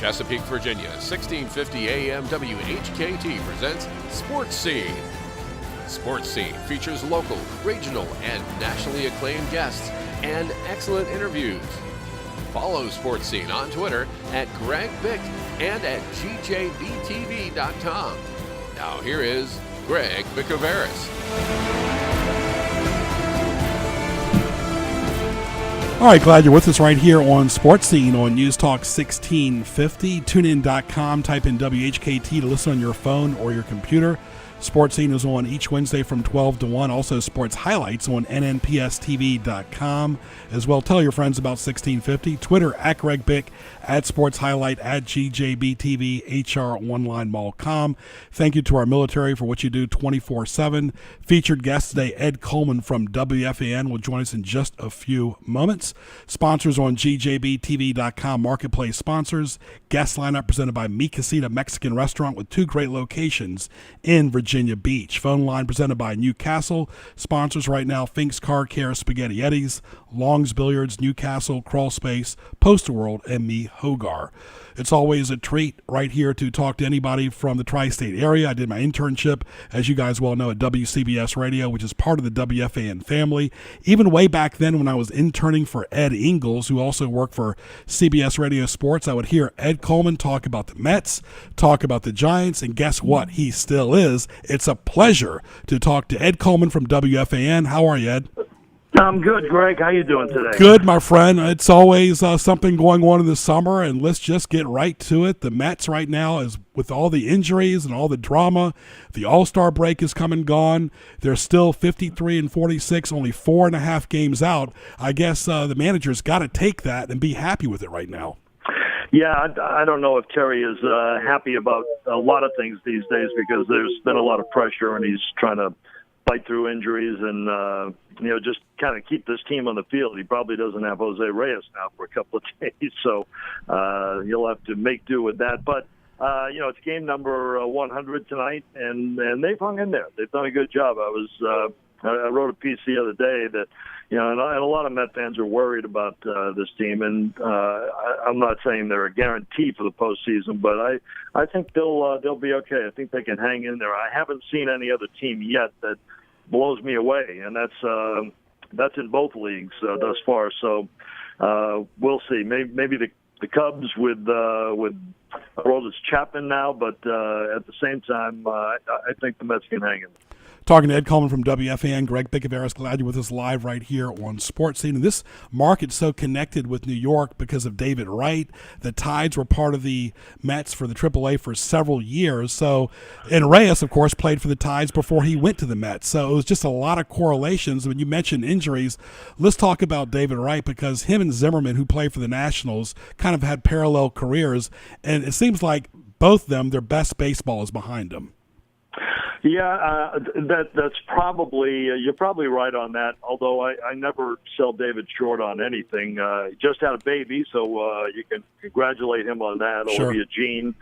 Chesapeake, Virginia, 1650 AM WHKT presents Sports Scene. Sports Scene features local, regional, and nationally acclaimed guests and excellent interviews. Follow Sports Scene on Twitter at Greg Bick and at GJBTV.com. Now here is Greg Bicouvaris. All right, glad you're with us right here on Sports Scene on News Talk 1650. TuneIn.com, type in WHKT to listen on your phone or your computer. Sports Scene is on each Wednesday from 12 to 1. Also, sports highlights on nnpstv.com. As well, tell your friends about 1650. Twitter, at Greg Bick, at Sports Highlight, at GJBTV, HR1LineMall.com. Thank you to our military for what you do 24/7. Featured guest today, Ed Coleman from WFAN, will join us in just a few moments. Sponsors on GJBTV.com, marketplace sponsors. Guest lineup presented by Mi Casita Mexican Restaurant with 2 great locations in Virginia Beach. Phone line presented by Newcastle. Sponsors right now, Fink's Car Care, Spaghetti Eddies, Long's Billiards, Newcastle, Crawl Space, Postal World, and me, Hogar. It's always a treat right here to talk to anybody from the tri-state area. I did my internship, as you guys well know, at WCBS Radio, which is part of the WFAN family. Even way back then when I was interning for Ed Ingles, who also worked for CBS Radio Sports, I would hear Ed Coleman talk about the Mets, talk about the Giants, and guess what? He still is. It's a pleasure to talk to Ed Coleman from WFAN. How are you, Ed? I'm good, Greg. How you doing today? Good, my friend. It's always something going on in the summer, and let's just get right to it. The Mets right now, is with all the injuries and all the drama, the All-Star break is come and gone. They're still 53-46, only 4.5 games out. I guess the manager's got to take that and be happy with it right now. Yeah, I don't know if Terry is happy about a lot of things these days because there's been a lot of pressure, and he's trying to fight through injuries and just kind of keep this team on the field. He probably doesn't have Jose Reyes now for a couple of days, so he'll have to make do with that. But it's game number 100 tonight, and they've hung in there. They've done a good job. I wrote a piece the other day that and a lot of Met fans are worried about this team, and I'm not saying they're a guarantee for the postseason, but I think they'll be okay. I think they can hang in there. I haven't seen any other team yet that blows me away, and that's in both leagues thus far. So we'll see. Maybe the Cubs with Aroldis Chapman now, but at the same time, I think the Mets can hang in. Talking to Ed Coleman from WFAN, Greg Bicouvaris, glad you're with us live right here on Sports Scene. And this market's so connected with New York because of David Wright. The Tides were part of the Mets for the AAA for several years. And Reyes, of course, played for the Tides before he went to the Mets. So it was just a lot of correlations. When you mentioned injuries, let's talk about David Wright because him and Zimmerman, who played for the Nationals, kind of had parallel careers. And it seems like both of them, their best baseball is behind them. Yeah, that's probably you're probably right on that. Although I never sell David short on anything. He just had a baby, so you can congratulate him on that. Sure. Olivia Jean,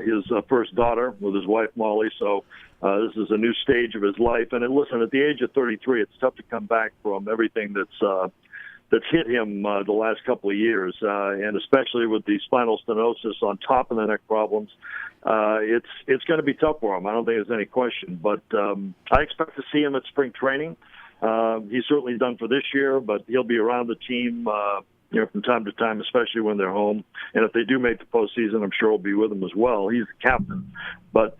his first daughter with his wife Molly. So this is a new stage of his life. And listen, at the age of 33, it's tough to come back from everything that's hit him the last couple of years, and especially with the spinal stenosis on top of the neck problems. It's going to be tough for him. I don't think there's any question. But I expect to see him at spring training. He's certainly done for this year, but he'll be around the team from time to time, especially when they're home. And if they do make the postseason, I'm sure he'll be with them as well. He's the captain. But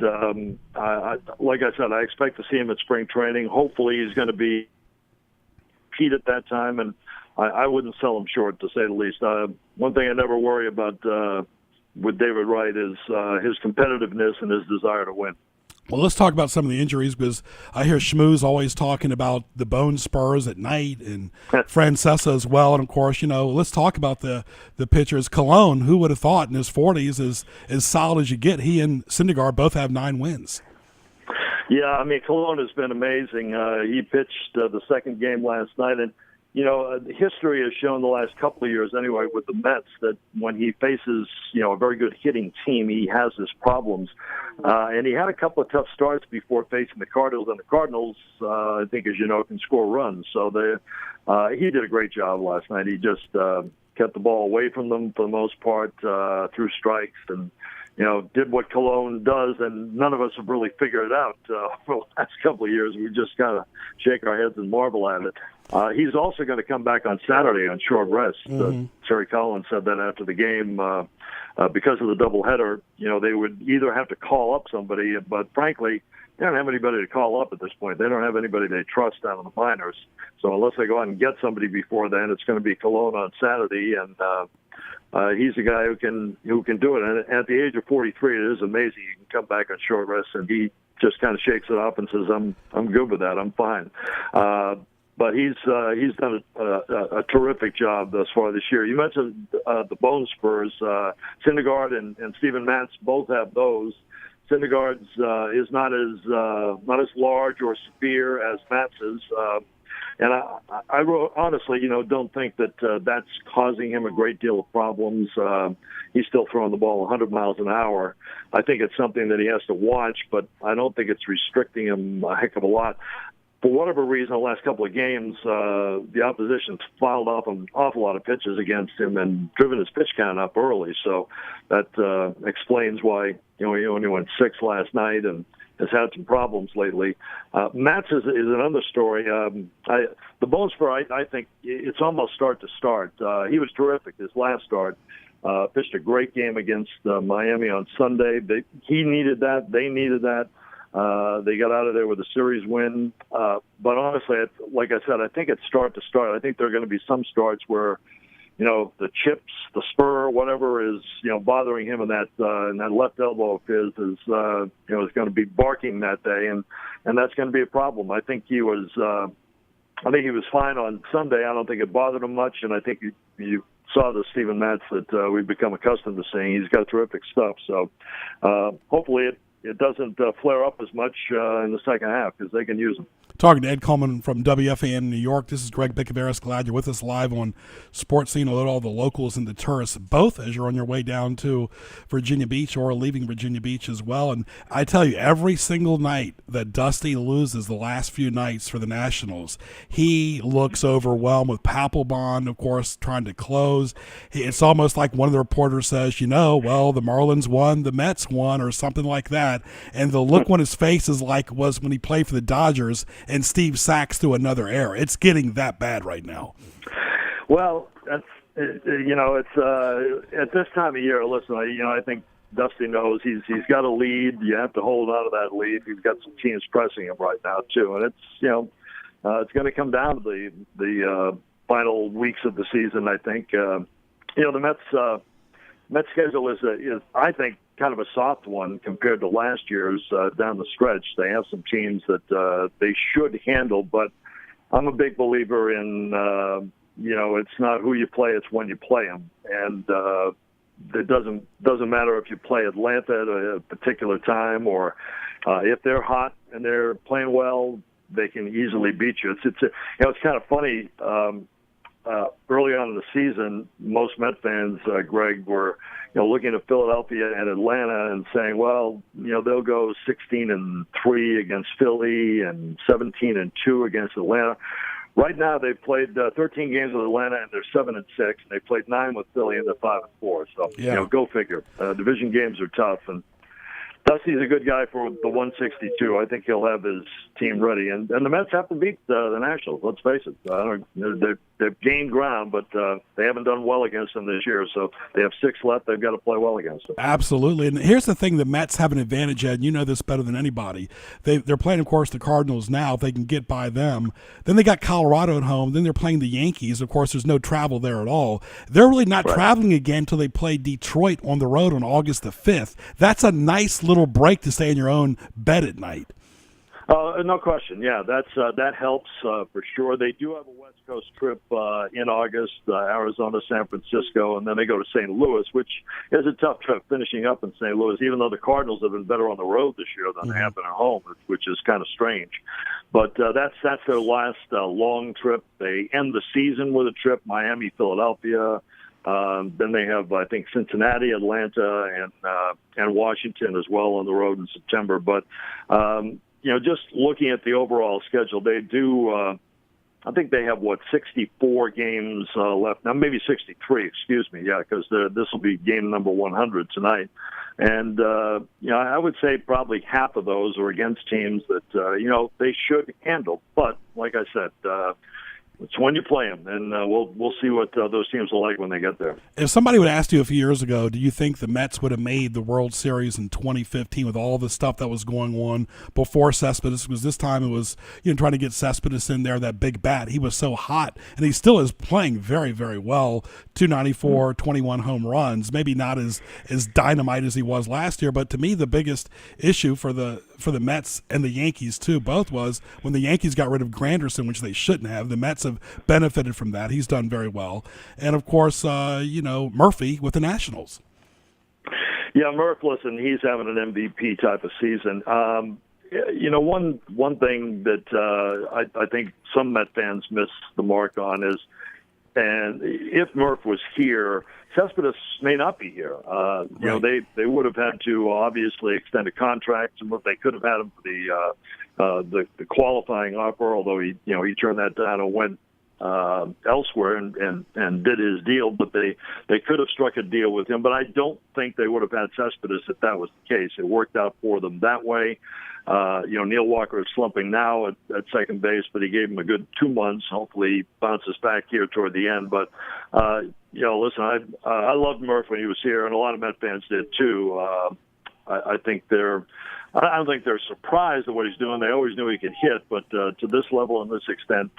like I said, I expect to see him at spring training. Hopefully he's going to be Pete at that time, and I wouldn't sell him short, to say the least. One thing I never worry about with David Wright is his competitiveness and his desire to win. Well, let's talk about some of the injuries because I hear Schmooze always talking about the bone spurs at night and Francesa as well. And, of course, let's talk about the pitchers. Colon, who would have thought in his 40s, is as solid as you get. He and Syndergaard both have 9 wins. Yeah, I mean, Colon has been amazing. He pitched the second game last night, and history has shown the last couple of years anyway with the Mets that when he faces, a very good hitting team, he has his problems. And he had a couple of tough starts before facing the Cardinals, and the Cardinals, I think, as you know, can score runs. So he did a great job last night. He just kind kept the ball away from them for the most part through strikes, and did what Cologne does, and none of us have really figured it out for the last couple of years. We just kind of shake our heads and marvel at it. He's also going to come back on Saturday on short rest. Terry Collins said that after the game. Because of the doubleheader, they would either have to call up somebody, but frankly, they don't have anybody to call up at this point. They don't have anybody they trust down in the minors. So unless they go out and get somebody before then, it's going to be Cologne on Saturday, and he's a guy who can do it. And at the age of 43, it is amazing. He can come back on short rest, and he just kind of shakes it off and says, "I'm good with that. I'm fine." But he's done a terrific job thus far this year. You mentioned the bone spurs. Syndergaard and Steven Matz both have those. Syndergaard's is not as large or severe as Matz's, and I honestly, don't think that that's causing him a great deal of problems. He's still throwing the ball 100 miles an hour. I think it's something that he has to watch, but I don't think it's restricting him a heck of a lot. For whatever reason, the last couple of games, the opposition's filed off an awful lot of pitches against him and driven his pitch count up early. So that explains why he only went 6 last night and has had some problems lately. Matz is another story. The bone spur, I think it's almost start to start. He was terrific his last start. Pitched a great game against Miami on Sunday. He needed that. They needed that. They got out of there with a series win. But honestly, like I said, I think it's start to start. I think there are going to be some starts where, the chips, the spur, whatever is, bothering him in that left elbow of his is going to be barking that day, and that's going to be a problem. I think he was fine on Sunday. I don't think it bothered him much, and I think you saw the Steven Matz that we've become accustomed to seeing. He's got terrific stuff. So hopefully it doesn't flare up as much in the second half because they can use them. Talking to Ed Coleman from WFAN New York. This is Greg Bicouvaris. Glad you're with us live on Sports Scene. Alert all the locals and the tourists, both as you're on your way down to Virginia Beach or leaving Virginia Beach as well. And I tell you, every single night that Dusty loses the last few nights for the Nationals, he looks overwhelmed with Papelbon, of course, trying to close. It's almost like one of the reporters says, well, the Marlins won, the Mets won, or something like that. And the look on his face is like was when he played for the Dodgers and Steve Sachs threw another error. It's getting that bad right now. Well, it's at this time of year. Listen, I think Dusty knows he's got a lead. You have to hold on to that lead. He's got some teams pressing him right now too, and it's going to come down to the final weeks of the season. I think the Mets schedule is I think kind of a soft one compared to last year's down the stretch. They have some teams that they should handle, but I'm a big believer in, it's not who you play, it's when you play them. And it doesn't matter if you play Atlanta at a particular time or if they're hot and they're playing well, they can easily beat you. It's kind of funny. Early on in the season, most Met fans, Greg, were looking at Philadelphia and Atlanta and saying, well, they'll go 16-3 against Philly and 17-2 against Atlanta. Right now, they've played 13 games with Atlanta and they're 7-6, and they played 9 with Philly and they're 5-4. So go figure. Division games are tough, and Dusty's a good guy for the 162. I think he'll have his team ready. And the Mets have to beat the Nationals, let's face it. They've gained ground, but they haven't done well against them this year. So they have 6 left. They've got to play well against them. Absolutely. And here's the thing. The Mets have an advantage, Ed. You know this better than anybody. They're playing, of course, the Cardinals now. If they can get by them. Then they got Colorado at home. Then they're playing the Yankees. Of course, there's no travel there at all. They're really not traveling again until they play Detroit on the road on August the 5th. That's a nice little break to stay in your own bed at night. No question. Yeah, that helps for sure. They do have a West Coast trip in August, Arizona, San Francisco, and then they go to St. Louis, which is a tough trip, finishing up in St. Louis, even though the Cardinals have been better on the road this year than they have been at home, which is kind of strange. But that's their last long trip. They end the season with a trip, Miami, Philadelphia. Then they have, I think, Cincinnati, Atlanta, and Washington as well on the road in September. But just looking at the overall schedule, they do I think they have 64 games left now, maybe 63. Excuse me, yeah, because this will be game number 100 tonight, and I would say probably half of those are against teams that they should handle. But like I said, it's when you play them, and we'll see what those teams are like when they get there. If somebody would ask you a few years ago, do you think the Mets would have made the World Series in 2015 with all the stuff that was going on before Cespedes? Because this time it was trying to get Cespedes in there, that big bat. He was so hot, and he still is playing very, very well. 294, 21 home runs. Maybe not as dynamite as he was last year, but to me the biggest issue for the Mets and the Yankees too, both was when the Yankees got rid of Granderson, which they shouldn't have. The Mets have benefited from that. He's done very well. And of course, Murphy with the Nationals. Yeah, Murph, listen, he's having an MVP type of season. One thing that I think some Met fans miss the mark on is, and if Murph was here, Cespedes may not be here. Right. They would have had to obviously extend a contract, and they could have had him for the qualifying offer. Although he turned that down and went elsewhere and did his deal. But they could have struck a deal with him. But I don't think they would have had Cespedes if that was the case. It worked out for them that way. Neil Walker is slumping now at second base, but he gave him a good 2 months. Hopefully he bounces back here toward the end. But, listen, I loved Murph when he was here, and a lot of Met fans did too. I don't think they're surprised at what he's doing. They always knew he could hit, but to this level and this extent,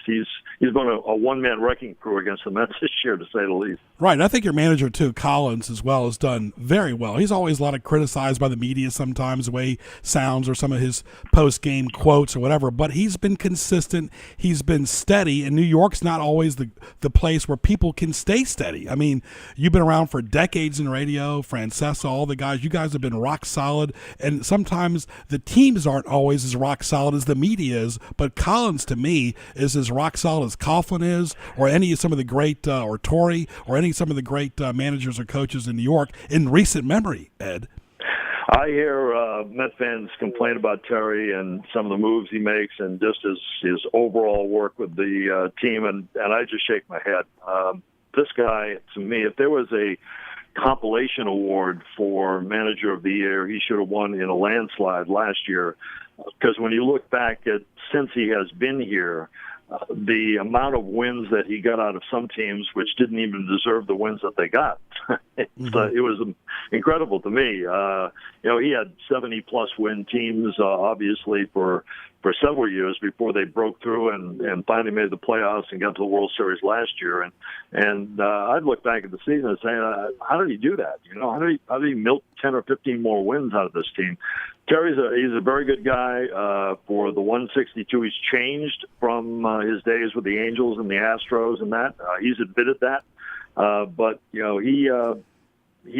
he's been a one-man wrecking crew against the Mets this year, to say the least. Right, and I think your manager too, Collins, as well, has done very well. He's always a lot of criticized by the media sometimes, the way he sounds or some of his post-game quotes or whatever, but he's been consistent. He's been steady, and New York's not always the place where people can stay steady. I mean, you've been around for decades in radio, Francesa, all the guys. You guys have been rock solid, and sometimes the teams aren't always as rock solid as the media is, but Collins, to me, is as rock solid as Coughlin is, or some of the great, or Torrey, or some of the great managers or coaches in New York in recent memory, Ed. I hear Met fans complain about Terry and some of the moves he makes and just his overall work with the team, and I just shake my head. This guy, to me, if there was a compilation award for Manager of the Year, he should have won in a landslide last year, because when you look back at since he has been here, the amount of wins that he got out of some teams which didn't even deserve the wins that they got. It was incredible to me. He had 70-plus win teams, obviously, for several years before they broke through and finally made the playoffs and got to the World Series last year. And I'd look back at the season and say, how did he do that? How did he milk 10 or 15 more wins out of this team? Terry's he's a very good guy. For the 162, he's changed from his days with the Angels and the Astros and that. He's admitted that. But he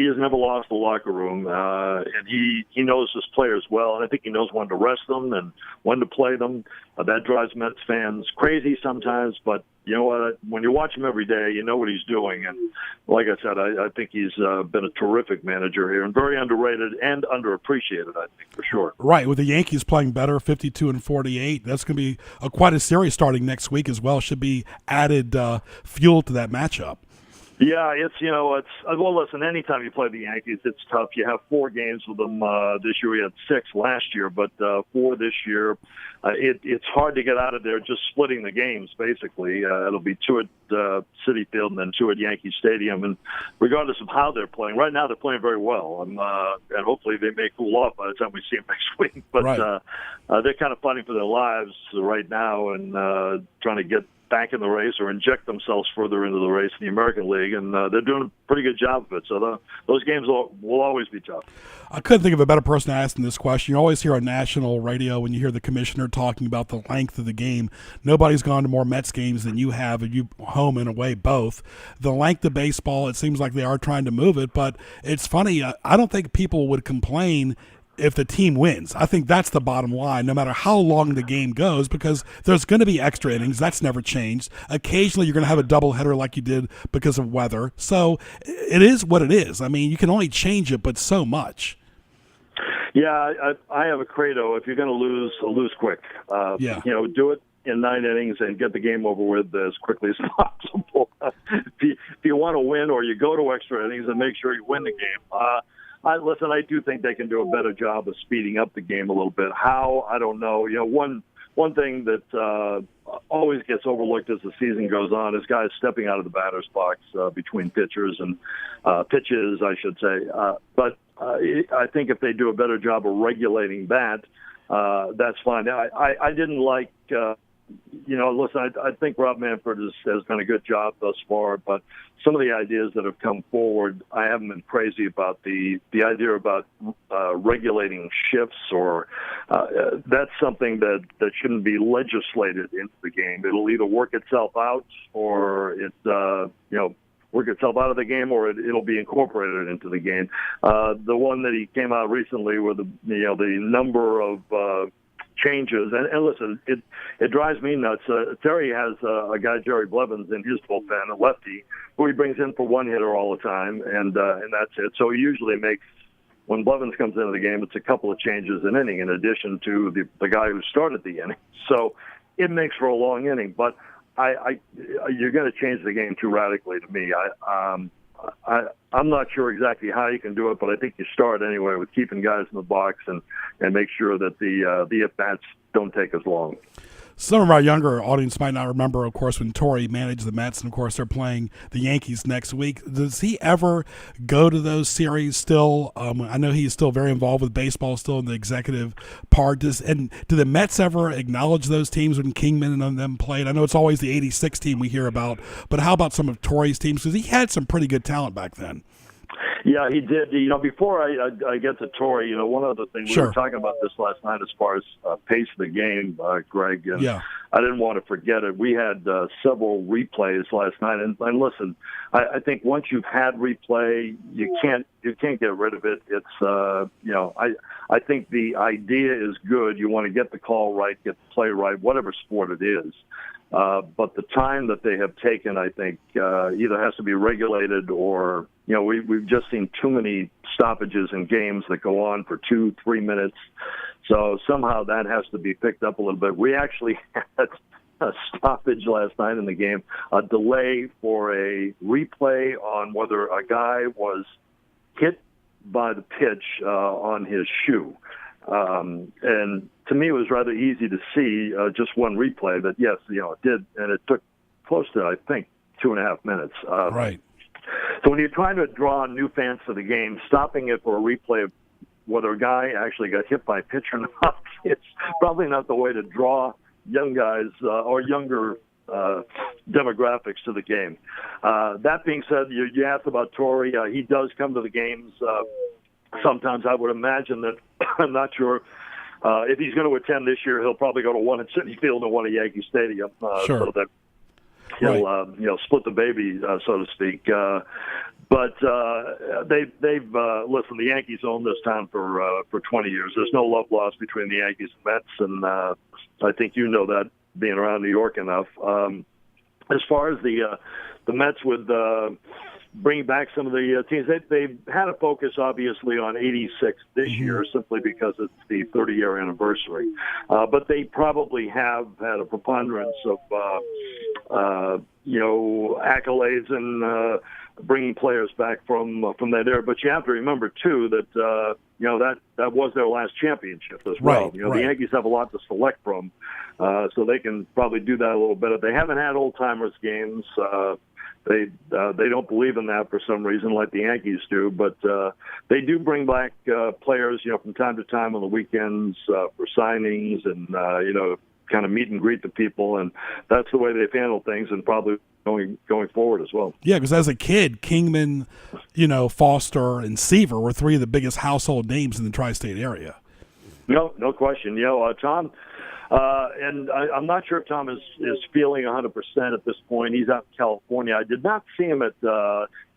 has never lost the locker room, and he knows his players well, and I think he knows when to rest them and when to play them. That drives Mets fans crazy sometimes, but you know what? When you watch him every day, you know what he's doing. And like I said, I think he's been a terrific manager here and very underrated and underappreciated, I think, for sure. Right, with the Yankees playing better, 52-48, that's going to be quite a series starting next week as well. Should be added fuel to that matchup. Yeah, well, listen, anytime you play the Yankees, it's tough. You have 4 games with them this year. We had 6 last year, but 4 this year. It's hard to get out of there just splitting the games, basically. It'll be 2 at Citi Field and then 2 at Yankee Stadium. And regardless of how they're playing, right now they're playing very well. And hopefully they may cool off by the time we see them next week. But right. They're kind of fighting for their lives right now and trying to get back in the race or inject themselves further into the race in the American League, and they're doing a pretty good job of it. So those games will always be tough. I couldn't think of a better person to ask this question. You always hear on national radio when you hear the commissioner talking about the length of the game. Nobody's gone to more Mets games than you have, and you home and away both. The length of baseball, it seems like they are trying to move it, but it's funny. I don't think people would complain if the team wins. I think that's the bottom line, no matter how long the game goes, because there's going to be extra innings. That's never changed. Occasionally, you're going to have a doubleheader like you did because of weather. So it is what it is. I mean, you can only change it, but so much. Yeah, I have a credo. If you're going to lose quick. Yeah. Do in 9 innings and get the game over with as quickly as possible. If you want to win, or you go to extra innings and make sure you win the game. I do think they can do a better job of speeding up the game a little bit. How? I don't know. One thing that always gets overlooked as the season goes on is guys stepping out of the batter's box between pitchers and pitches, I should say. But I think if they do a better job of regulating that, that's fine. I didn't like, I think Rob Manfred has done a good job thus far, but some of the ideas that have come forward, I haven't been crazy about. The idea about regulating shifts, or that's something that shouldn't be legislated into the game. It'll either work itself out, or work itself out of the game, or it'll be incorporated into the game. The one that he came out recently with the number of changes, and listen, it drives me nuts. Terry has a guy, Jerry Blevins, in his bullpen, a lefty, who he brings in for one hitter all the time, and that's it. So he usually makes, when Blevins comes into the game, it's a couple of changes an inning in addition to the guy who started the inning. So it makes for a long inning, but you're going to change the game too radically to me. I'm not sure exactly how you can do it, but I think you start anyway with keeping guys in the box and make sure that the at-bats don't take as long. Some of our younger audience might not remember, of course, when Torrey managed the Mets, and of course they're playing the Yankees next week. Does he ever go to those series still? I know he's still very involved with baseball, still in the executive part. And do the Mets ever acknowledge those teams when Kingman and them played? I know it's always the '86 team we hear about, but how about some of Torrey's teams? Because he had some pretty good talent back then. Yeah, he did. Before I get to Torrey, one other thing, we were talking about this last night as far as pace of the game, Greg, and I didn't want to forget it. We had several replays last night, and listen, I think once you've had replay, you can't get rid of it. It's I think the idea is good. You want to get the call right, get the play right, whatever sport it is. But the time that they have taken, I think, either has to be regulated, or we've just seen too many stoppages in games that go on for 2-3 minutes. So somehow that has to be picked up a little bit. We actually had a stoppage last night in the game, a delay for a replay on whether a guy was hit by the pitch on his shoe. And to me, it was rather easy to see just one replay that, yes, it did, and it took close to, I think, 2.5 minutes. Right. So when you're trying to draw new fans to the game, stopping it for a replay of whether a guy actually got hit by a pitch or not, it's probably not the way to draw young guys or younger demographics to the game. That being said, you asked about Torrey. He does come to the games. Sometimes I would imagine that, I'm not sure, if he's going to attend this year, he'll probably go to one at Citi Field and one at Yankee Stadium, so that he'll split the baby, so to speak. But they've listen. The Yankees own this town for 20 years. There's no love lost between the Yankees and Mets, and I think you know that, being around New York enough. As far as the Mets with bringing back some of the teams, they've had a focus obviously on '86 this year, simply because it's the 30-year anniversary. But they probably have had a preponderance of accolades and bringing players back from that era. But you have to remember too that that was their last championship as well. The Yankees have a lot to select from, so they can probably do that a little better. They haven't had old timers games. They don't believe in that for some reason, like the Yankees do. But they do bring back players, from time to time on the weekends for signings and kind of meet and greet the people, and that's the way they've handled things, and probably going forward as well. Yeah, because as a kid, Kingman, Foster, and Seaver were three of the biggest household names in the tri-state area. No question. Tom. And I'm not sure if Tom is feeling 100% at this point. He's out in California. I did not see him at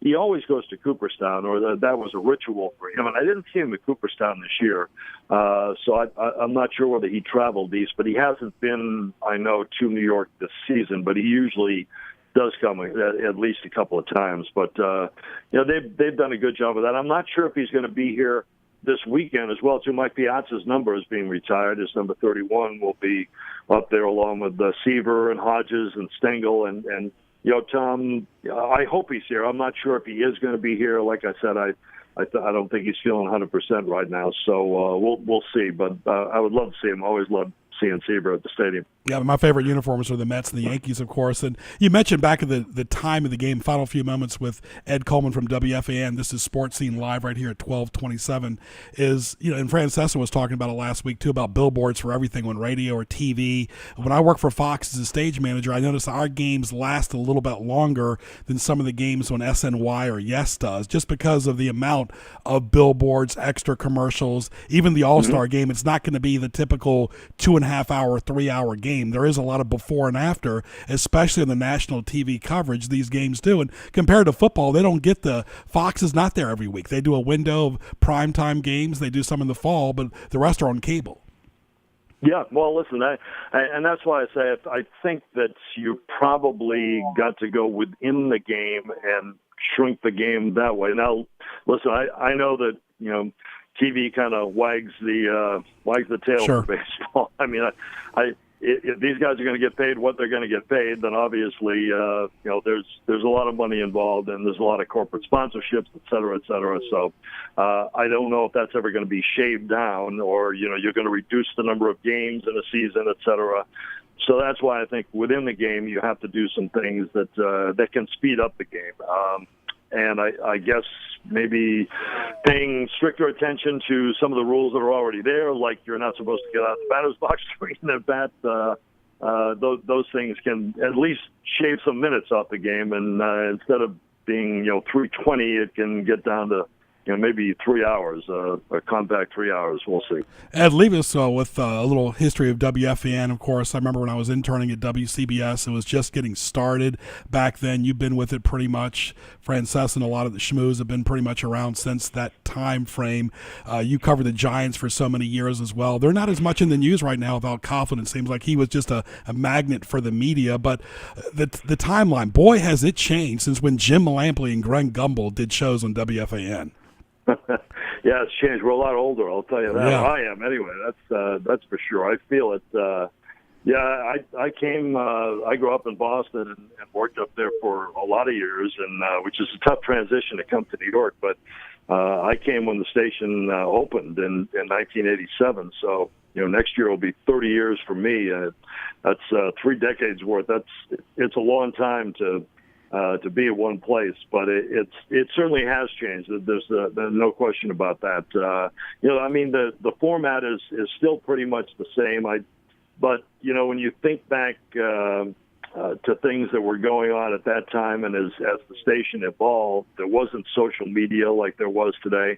he always goes to Cooperstown, or that was a ritual for him. And I didn't see him at Cooperstown this year. So I'm not sure whether he traveled east, but he hasn't been, I know, to New York this season, but he usually does come at least a couple of times. But, they've done a good job of that. I'm not sure if he's going to be here this weekend as well, too. Mike Piazza's number is being retired. His number 31 will be up there along with Seaver and Hodges and Stengel. And Tom, I hope he's here. I'm not sure if he is going to be here. Like I said, I don't think he's feeling 100% right now. So we'll see. But I would love to see him. I always love seeing Seaver at the stadium. Yeah, my favorite uniforms are the Mets and the Yankees, of course. And you mentioned back at the time of the game, final few moments with Ed Coleman from WFAN. This is Sports Scene Live right here at 1227. And Francesa was talking about it last week, too, about billboards for everything on radio or TV. When I work for Fox as a stage manager, I noticed our games last a little bit longer than some of the games on SNY or Yes does, just because of the amount of billboards, extra commercials. Even the All-Star game, it's not going to be the typical 2.5 hour, 3 hour game. There is a lot of before and after, especially in the national TV coverage these games do. And compared to football, they don't get Fox is not there every week. They do a window of primetime games. They do some in the fall, but the rest are on cable. Yeah, well, listen, and that's why I say I think that you probably got to go within the game and shrink the game that way. Now, listen, I know that, TV kind of wags the tail Sure. for baseball. I mean, if these guys are going to get paid what they're going to get paid, then obviously, there's a lot of money involved and there's a lot of corporate sponsorships, et cetera, et cetera. So I don't know if that's ever going to be shaved down or, you're going to reduce the number of games in a season, et cetera. So that's why I think within the game you have to do some things that can speed up the game. And I guess maybe paying stricter attention to some of the rules that are already there, like you're not supposed to get out of the batter's box during the bat. Those things can at least shave some minutes off the game. And instead of being 320, it can get down to maybe 3 hours, a compact 3 hours. We'll see. Ed, leave us with a little history of WFAN, of course. I remember when I was interning at WCBS, it was just getting started back then. You've been with it pretty much. Francesa and a lot of the schmooze have been pretty much around since that time frame. You covered the Giants for so many years as well. They're not as much in the news right now without Coughlin. It seems like he was just a magnet for the media. But the timeline, boy, has it changed since when Jim Lampley and Greg Gumbel did shows on WFAN. Yeah, it's changed. We're a lot older, I'll tell you that. Yeah. I am anyway. That's for sure. I feel it. I grew up in Boston and worked up there for a lot of years, and which is a tough transition to come to New York. But I came when the station opened in 1987. So next year will be 30 years for me. That's 3 decades worth. It's a long time to be at one place, but it certainly has changed. There's no question about that. The format is still pretty much the same. But when you think back to things that were going on at that time, and as the station evolved, there wasn't social media like there was today.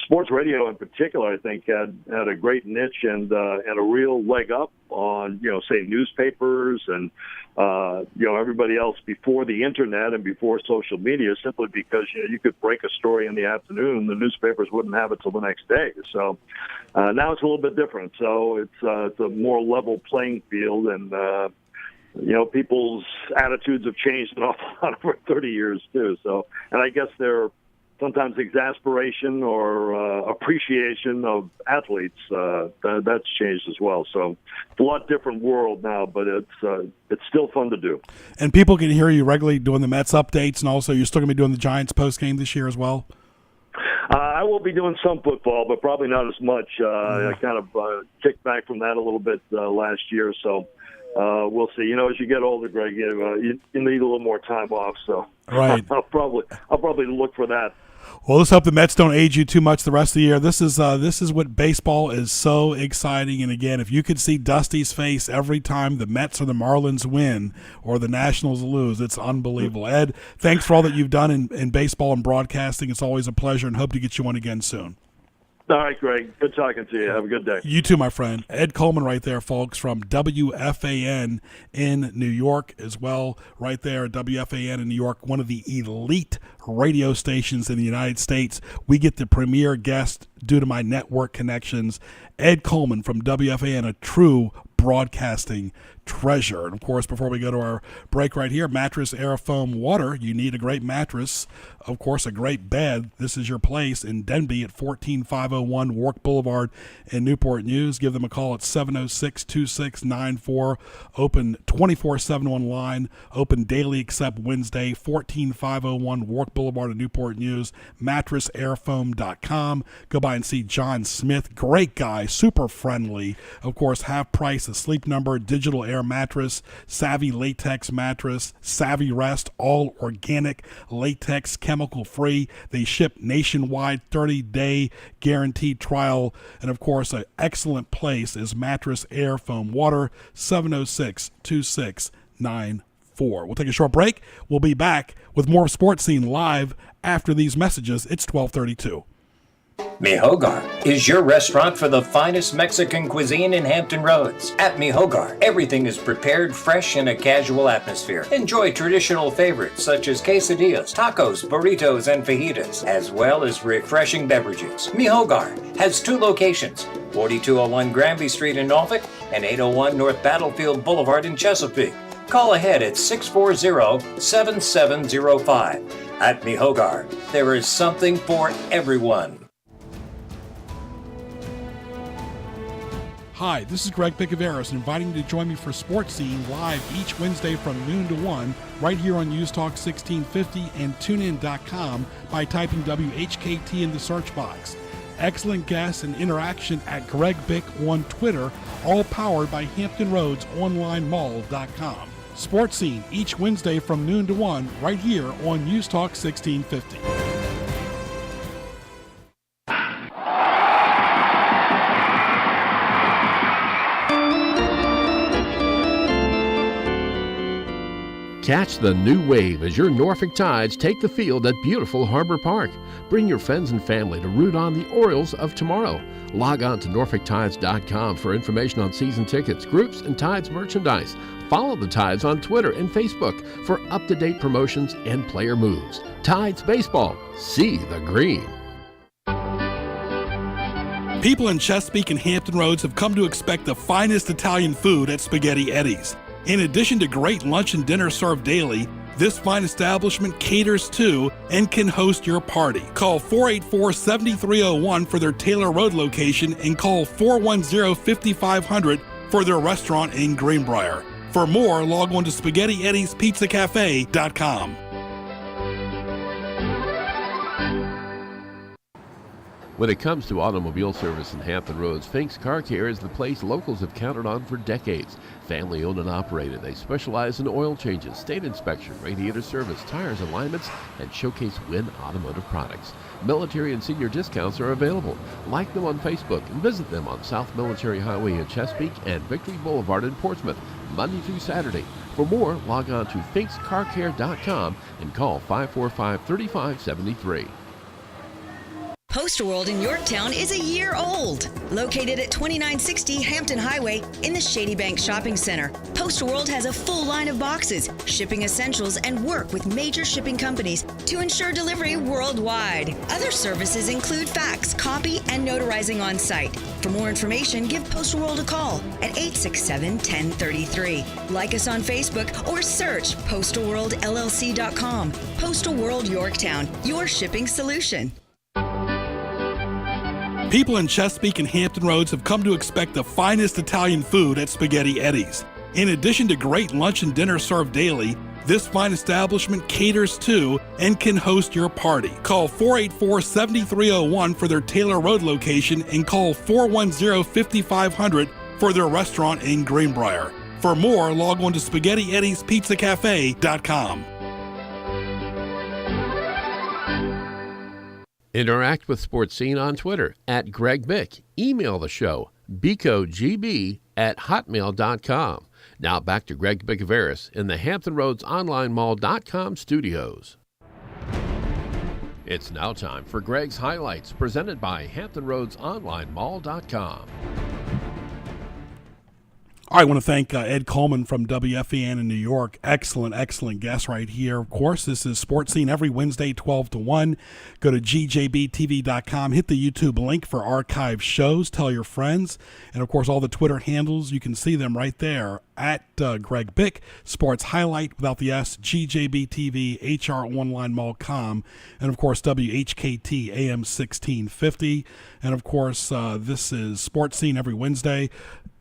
Sports radio, in particular, I think had a great niche and a real leg up on say newspapers and everybody else before the internet and before social media, simply because you could break a story in the afternoon, the newspapers wouldn't have it till the next day. So now it's a little bit different. So it's a more level playing field, and people's attitudes have changed an awful lot over 30 years too. So, and I guess they're sometimes exasperation or appreciation of athletes, that's changed as well. So it's a lot different world now, but it's still fun to do. And people can hear you regularly doing the Mets updates, and also you're still going to be doing the Giants postgame this year as well? I will be doing some football, but probably not as much. I kind of kicked back from that a little bit last year, so we'll see. As you get older, Greg, you need a little more time off. So right. I'll probably look for that. Well, let's hope the Mets don't age you too much the rest of the year. This is what baseball is so exciting. And again, if you could see Dusty's face every time the Mets or the Marlins win or the Nationals lose, it's unbelievable. Ed, thanks for all that you've done in baseball and broadcasting. It's always a pleasure, and hope to get you on again soon. All right, Greg. Good talking to you. Have a good day. You too, my friend. Ed Coleman right there, folks, from WFAN in New York as well. Right there, WFAN in New York, one of the elite radio stations in the United States. We get the premier guest due to my network connections. Ed Coleman from WFAN, a true broadcasting treasure. And of course, before we go to our break right here, Mattress Air Foam Water. You need a great mattress, of course, a great bed. This is your place in Denby at 14501 Warwick Boulevard in Newport News. Give them a call at 706-2694. Open 24/7 online. Open daily except Wednesday. 14501 Warwick Boulevard in Newport News. MattressAirFoam.com. Go by and see John Smith. Great guy, super friendly. Of course, half price, a Sleep Number, Digital Air mattress, Savvy latex mattress, Savvy Rest, all organic, latex, chemical free. They ship nationwide, 30-day guaranteed trial. And of course, an excellent place is Mattress Air Foam Water, 706-2694. We'll take a short break. We'll be back with more Sports Scene live after these messages. It's 12:32. Mi Hogar is your restaurant for the finest Mexican cuisine in Hampton Roads. At Mi Hogar, everything is prepared fresh in a casual atmosphere. Enjoy traditional favorites such as quesadillas, tacos, burritos, and fajitas, as well as refreshing beverages. Mi Hogar has 2 locations, 4201 Granby Street in Norfolk and 801 North Battlefield Boulevard in Chesapeake. Call ahead at 640-7705. At Mi Hogar, there is something for everyone. Hi, this is Greg Bicouvaris, inviting you to join me for Sports Scene live each Wednesday from noon to 1, right here on News Talk 1650 and TuneIn.com by typing WHKT in the search box. Excellent guests and interaction at Greg Bick on Twitter, all powered by HamptonRoadsOnlineMall.com. Sports Scene each Wednesday from noon to 1, right here on News Talk 1650. Catch the new wave as your Norfolk Tides take the field at beautiful Harbor Park. Bring your friends and family to root on the Orioles of tomorrow. Log on to NorfolkTides.com for information on season tickets, groups, and Tides merchandise. Follow the Tides on Twitter and Facebook for up-to-date promotions and player moves. Tides Baseball. See the green. People in Chesapeake and Hampton Roads have come to expect the finest Italian food at Spaghetti Eddie's. In addition to great lunch and dinner served daily, this fine establishment caters to and can host your party. Call 484-7301 for their Taylor Road location and call 410-5500 for their restaurant in Greenbrier. For more, log on to SpaghettiEddiesPizzaCafe.com. When it comes to automobile service in Hampton Roads, Fink's Car Care is the place locals have counted on for decades. Family owned and operated, they specialize in oil changes, state inspection, radiator service, tires, alignments, and showcase Win automotive products. Military and senior discounts are available. Like them on Facebook and visit them on South Military Highway in Chesapeake and Victory Boulevard in Portsmouth, Monday through Saturday. For more, log on to finkscarcare.com and call 545-3573. Poster World in Yorktown is a year old. Located at 2960 Hampton Highway in the Shady Bank Shopping Center, Poster World has a full line of boxes, shipping essentials, and work with major shipping companies to ensure delivery worldwide. Other services include fax, copy, and notarizing on site. For more information, give Poster World a call at 867-1033. Like us on Facebook or search postalworldllc.com. Postal World Yorktown, your shipping solution. People in Chesapeake and Hampton Roads have come to expect the finest Italian food at Spaghetti Eddie's. In addition to great lunch and dinner served daily, this fine establishment caters to and can host your party. Call 484-7301 for their Taylor Road location and call 410-5500 for their restaurant in Greenbrier. For more, log on to SpaghettiEddiesPizzaCafe.com. Interact with Sports Scene on Twitter at Greg Bick. Email the show, bicogb@hotmail.com. Now back to Greg Bicouvaris in the Hampton Roads OnlineMall.com studios. It's now time for Greg's Highlights, presented by Hampton Roads OnlineMall.com. All right, I want to thank Ed Coleman from WFEN in New York. Excellent, excellent guest right here. Of course, this is Sports Scene every Wednesday, 12 to 1. Go to gjbtv.com. Hit the YouTube link for archive shows. Tell your friends. And, of course, all the Twitter handles, you can see them right there. At Greg Bick, Sports Highlight without the S, GJBTV, HROnlineMall.com, and of course WHKT AM 1650. And of course, this is Sports Scene every Wednesday,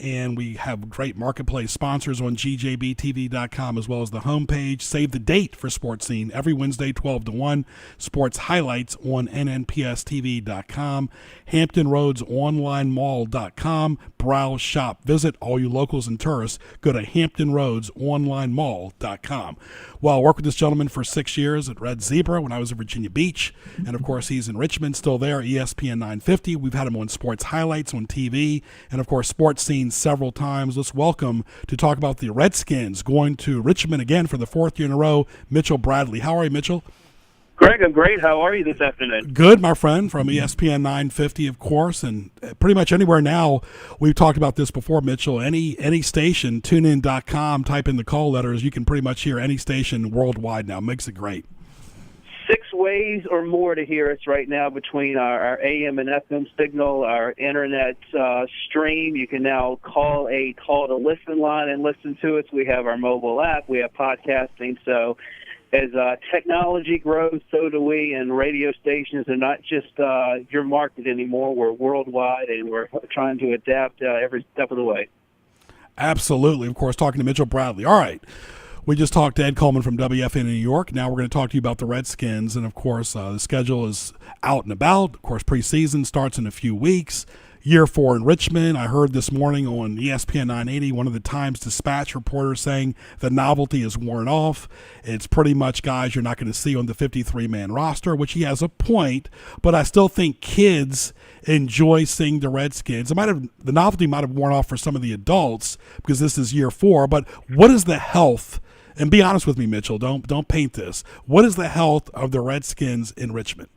and we have great marketplace sponsors on GJBTV.com as well as the homepage. Save the date for Sports Scene every Wednesday, 12 to 1. Sports Highlights on NNPSTV.com, HamptonRoadsOnlineMall.com. Browse, shop, visit. All you locals and tourists, go to HamptonRoadsOnlineMall.com. Well, I worked with this gentleman for 6 years at Red Zebra when I was at Virginia Beach. And, of course, he's in Richmond, still there, ESPN 950. We've had him on Sports Highlights on TV. And, of course, Sports Scene several times. Let's welcome to talk about the Redskins going to Richmond again for the fourth year in a row, Mitchell Bradley. How are you, Mitchell? Greg, I'm great. How are you this afternoon? Good, my friend, from ESPN 950, of course, and pretty much anywhere now. We've talked about this before, Mitchell. Any station, tunein.com, type in the call letters. You can pretty much hear any station worldwide now. Makes it great. 6 ways or more to hear us right now between our AM and FM signal, our internet stream. You can now call a call-to-listen line and listen to us. We have our mobile app. We have podcasting. So as technology grows, so do we, and radio stations are not just your market anymore. We're worldwide, and we're trying to adapt every step of the way. Absolutely. Of course, talking to Mitchell Bradley. All right. We just talked to Ed Coleman from WFN in New York. Now we're going to talk to you about the Redskins, and, of course, the schedule is out and about. Of course, preseason starts in a few weeks. Year 4 in Richmond. I heard this morning on ESPN 980 one of the Times Dispatch reporters saying the novelty is worn off. It's pretty much guys you're not going to see on the 53-man roster, which he has a point, but I still think kids enjoy seeing the Redskins. The novelty might have worn off for some of the adults because this is year 4, but what is the health? And be honest with me, Mitchell, don't paint this. What is the health of the Redskins in Richmond?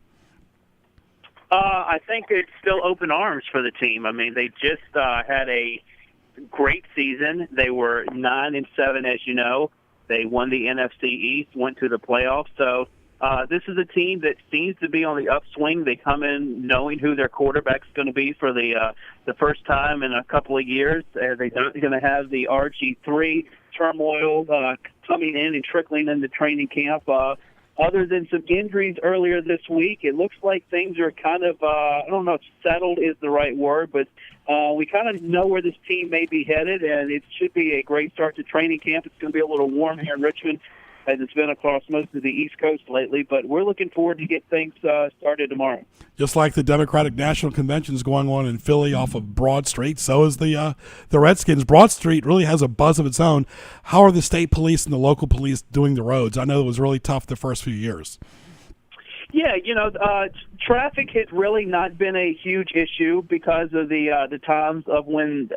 I think it's still open arms for the team. I mean, they just had a great season. They were 9-7, as you know. They won the NFC East, went to the playoffs. So this is a team that seems to be on the upswing. They come in knowing who their quarterback's going to be for the first time in a couple of years. They're not going to have the RG3 turmoil coming in and trickling into training camp. Other than some injuries earlier this week, it looks like things are kind of, I don't know if settled is the right word, but we kind of know where this team may be headed, and it should be a great start to training camp. It's going to be a little warm here in Richmond, as it's been across most of the East Coast lately, but we're looking forward to get things started tomorrow. Just like the Democratic National Convention is going on in Philly off of Broad Street, so is the Redskins. Broad Street really has a buzz of its own. How are the state police and the local police doing the roads? I know it was really tough the first few years. Yeah, traffic has really not been a huge issue because of the times of when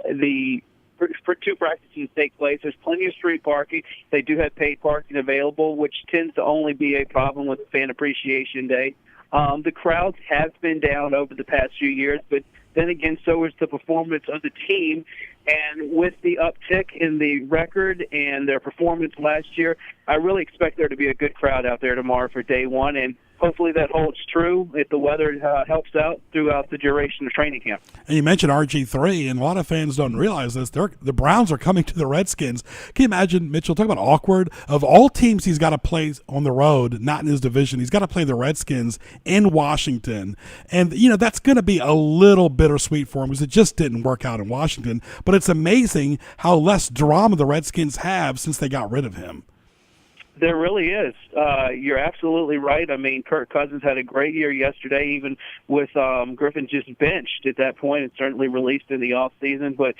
for 2 practices take place. There's plenty of street parking. They do have paid parking available, which tends to only be a problem with Fan Appreciation Day. The crowds have been down over the past few years, but then again, so is the performance of the team. And with the uptick in the record and their performance last year, I really expect there to be a good crowd out there tomorrow for day 1, and hopefully that holds true if the weather helps out throughout the duration of training camp. And you mentioned RG3, and a lot of fans don't realize this. The Browns are coming to the Redskins. Can you imagine, Mitchell, talk about awkward? Of all teams he's got to play on the road, not in his division, he's got to play the Redskins in Washington. And, that's going to be a little bittersweet for him because it just didn't work out in Washington. But it's amazing how less drama the Redskins have since they got rid of him. There really is. You're absolutely right. I mean, Kirk Cousins had a great year yesterday, even with Griffin just benched at that point and certainly released in the offseason. But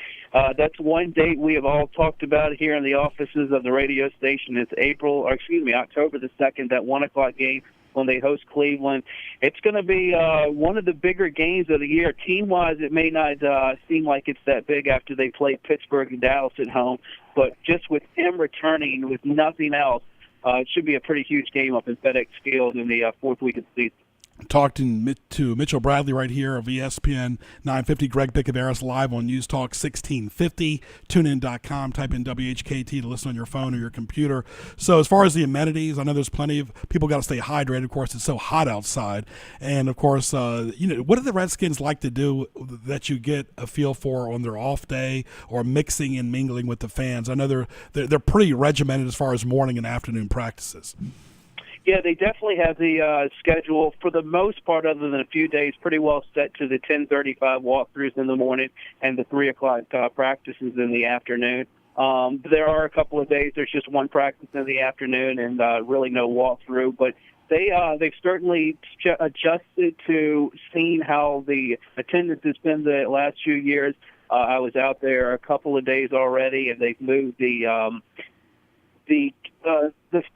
that's one date we have all talked about here in the offices of the radio station. It's October the 2nd, that 1 o'clock game when they host Cleveland. It's going to be one of the bigger games of the year. Team-wise, it may not seem like it's that big after they play Pittsburgh and Dallas at home, but just with him returning with nothing else, it should be a pretty huge game up in FedEx Field in the 4th week of the season. Talking to Mitchell Bradley right here of ESPN 950. Greg Bicouvaris live on News Talk 1650. TuneIn.com. Type in WHKT to listen on your phone or your computer. So as far as the amenities, I know there's plenty of people got to stay hydrated. Of course, it's so hot outside. And of course, what do the Redskins like to do that you get a feel for on their off day or mixing and mingling with the fans? I know they're pretty regimented as far as morning and afternoon practices. Yeah, they definitely have the schedule, for the most part, other than a few days, pretty well set to the 10:35 walkthroughs in the morning and the 3 o'clock practices in the afternoon. There are a couple of days there's just one practice in the afternoon and really no walkthrough, but they've certainly adjusted to seeing how the attendance has been the last few years. I was out there a couple of days already, and they've moved the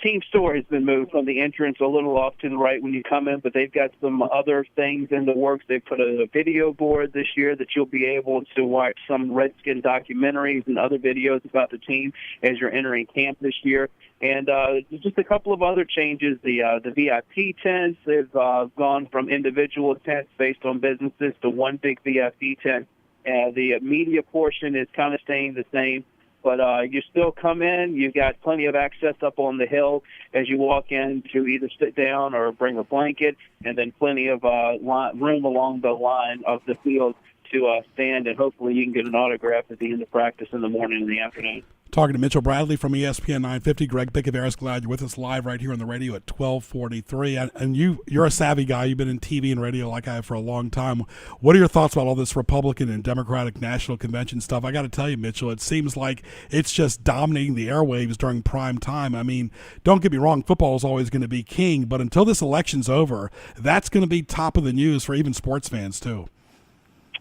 team store has been moved from the entrance a little off to the right when you come in, but they've got some other things in the works. They put a video board this year that you'll be able to watch some Redskin documentaries and other videos about the team as you're entering camp this year. And just a couple of other changes. The VIP tents, they've gone from individual tents based on businesses to one big VIP tent. The media portion is kind of staying the same. But you still come in, you've got plenty of access up on the hill as you walk in to either sit down or bring a blanket, and then plenty of room along the line of the field to stand, and hopefully you can get an autograph at the end of practice in the morning and the afternoon. Talking to Mitchell Bradley from ESPN 950. Greg Bicouvaris, glad you're with us live right here on the radio at 12:43. And you're a savvy guy. You've been in TV and radio like I have for a long time. What are your thoughts about all this Republican and Democratic National Convention stuff? I got to tell you, Mitchell, it seems like it's just dominating the airwaves during prime time. I mean, don't get me wrong, football is always going to be king, but until this election's over, that's going to be top of the news for even sports fans too.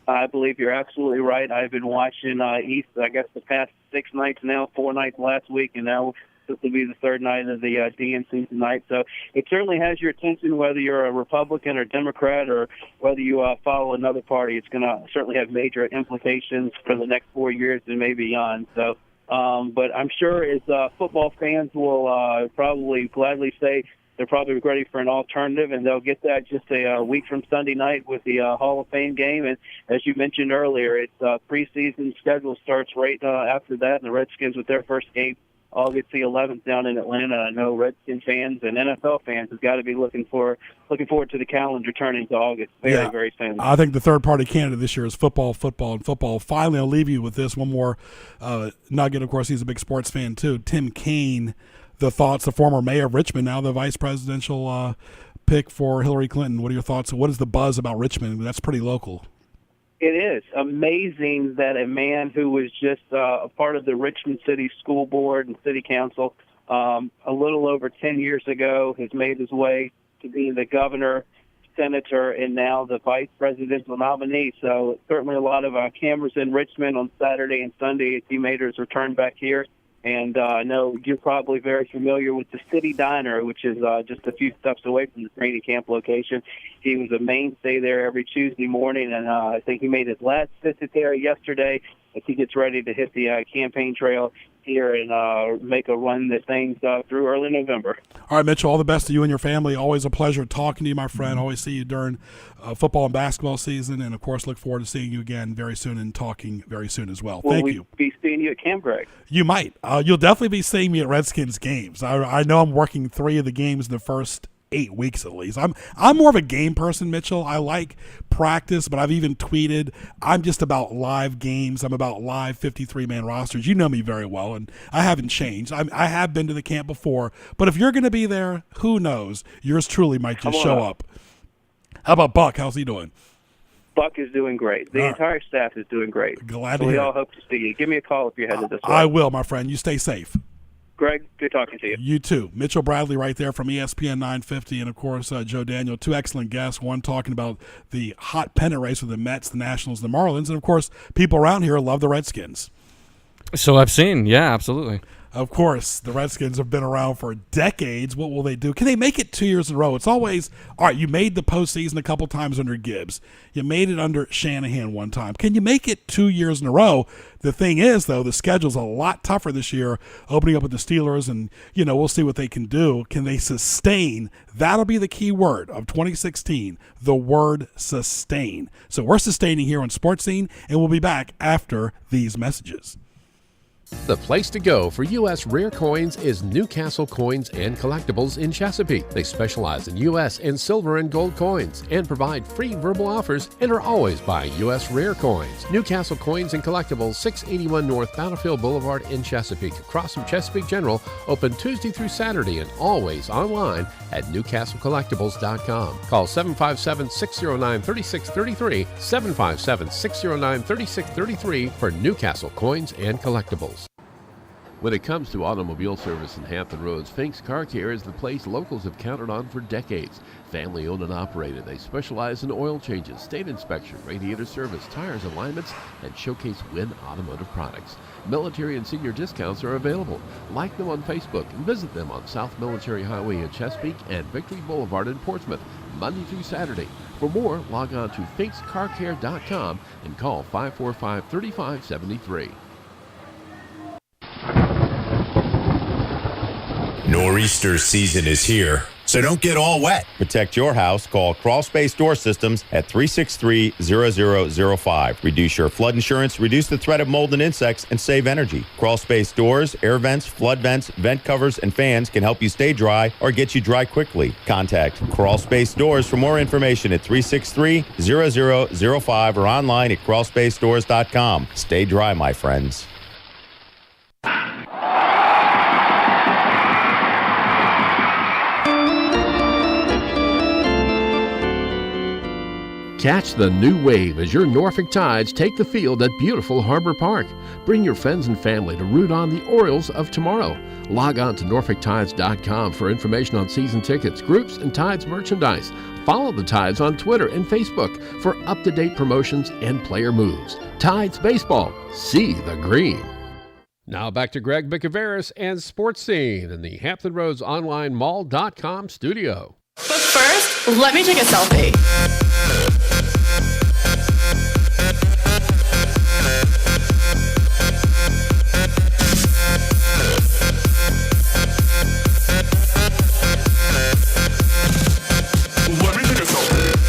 I believe you're absolutely right. I've been watching East, I guess, the past 6 nights now, 4 nights last week, and now this will be the 3rd night of the DNC tonight. So it certainly has your attention, whether you're a Republican or Democrat or whether you follow another party. It's going to certainly have major implications for the next 4 years and maybe beyond. So, but I'm sure as football fans will probably gladly say they're probably ready for an alternative, and they'll get that just a week from Sunday night with the Hall of Fame game. And as you mentioned earlier, it's preseason schedule starts right after that, and the Redskins with their first game August the 11th down in Atlanta. I know Redskins fans and NFL fans have got to be looking forward to the calendar turning to August very soon. I think the third-party candidate this year is football. Finally, I'll leave you with this one more nugget. Of course, he's a big sports fan too. Tim Kaine. The thoughts, the former mayor of Richmond, now the vice presidential pick for Hillary Clinton. What are your thoughts? What is the buzz about Richmond? That's pretty local. It is amazing that a man who was just a part of the Richmond City School Board and City Council a little over 10 years ago has made his way to being the governor, senator, and now the vice presidential nominee. So certainly a lot of cameras in Richmond on Saturday and Sunday as he made his return back here. And I know you're probably very familiar with the City Diner, which is just a few steps away from the training camp location. He was a mainstay there every Tuesday morning, and I think he made his last visit there yesterday as he gets ready to hit the campaign trail here and make a run that things through early November. All right, Mitchell, all the best to you and your family. Always a pleasure talking to you, my friend. Always see you during football and basketball season, and, of course, look forward to seeing you again very soon and talking very soon as well. Thank you. Will we be seeing you at Camp Greg? You might. You'll definitely be seeing me at Redskins games. I know I'm working 3 of the games in the first 8 weeks at least. I'm more of a game person, Mitchell. I like practice, but I've even tweeted I'm just about live games. I'm about live 53-man rosters. You know me very well, and I haven't changed. I have been to the camp before, but if you're going to be there, who knows? Yours truly might just show up. How about Buck? How's he doing? Buck is doing great. The entire staff is doing great. Glad to hear. We all hope to see you. Give me a call if you're headed this way. I will, my friend. You stay safe. Greg, good talking to you. You too. Mitchell Bradley right there from ESPN 950, and, of course, Joe Daniel. 2 excellent guests, one talking about the hot pennant race with the Mets, the Nationals, the Marlins, and, of course, people around here love the Redskins. So I've seen. Yeah, absolutely. Of course, the Redskins have been around for decades. What will they do? Can they make it 2 years in a row? It's always, all right, you made the postseason a couple times under Gibbs. You made it under Shanahan one time. Can you make it 2 years in a row? The thing is, though, the schedule's a lot tougher this year, opening up with the Steelers, and, we'll see what they can do. Can they sustain? That'll be the key word of 2016, the word sustain. So we're sustaining here on Sports Scene, and we'll be back after these messages. The place to go for U.S. rare coins is Newcastle Coins and Collectibles in Chesapeake. They specialize in U.S. and silver and gold coins and provide free verbal offers and are always buying U.S. rare coins. Newcastle Coins and Collectibles, 681 North Battlefield Boulevard in Chesapeake, across from Chesapeake General, open Tuesday through Saturday and always online at newcastlecollectibles.com. Call 757-609-3633, 757-609-3633 for Newcastle Coins and Collectibles. When it comes to automobile service in Hampton Roads, Fink's Car Care is the place locals have counted on for decades. Family owned and operated, they specialize in oil changes, state inspection, radiator service, tires, alignments, and showcase Win Automotive products. Military and senior discounts are available. Like them on Facebook and visit them on South Military Highway in Chesapeake and Victory Boulevard in Portsmouth, Monday through Saturday. For more, log on to finkscarcare.com and call 545-3573. Nor'easter season is here, so don't get all wet. Protect your house. Call Crawl Space Door Systems at 363-0005. Reduce your flood insurance, reduce the threat of mold and insects, and save energy. Crawl Space Doors, air vents, flood vents, vent covers, and fans can help you stay dry or get you dry quickly. Contact Crawl Space Doors for more information at 363-0005 or online at crawlspacedores.com. Stay dry, my friends. Catch the new wave as your Norfolk Tides take the field at beautiful Harbor Park. Bring your friends and family to root on the Orioles of tomorrow. Log on to norfolktides.com for information on season tickets, groups, and Tides merchandise. Follow the Tides on Twitter and Facebook for up-to-date promotions and player moves. Tides Baseball. See the green. Now back to Greg Bicouvaris and Sports Scene in the Hampton Roads Online Mall.com studio. But first, let me take a selfie.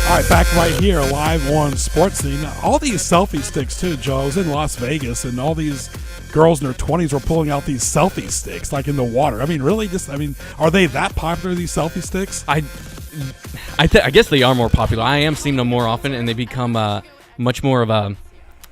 All right, back right here, live on Sports Scene. All these selfie sticks, too, Joe. I was in Las Vegas, and all these girls in their 20s were pulling out these selfie sticks, like in the water. I mean, really? Are they that popular, these selfie sticks? I guess they are more popular. I am seeing them more often, and they become much more of a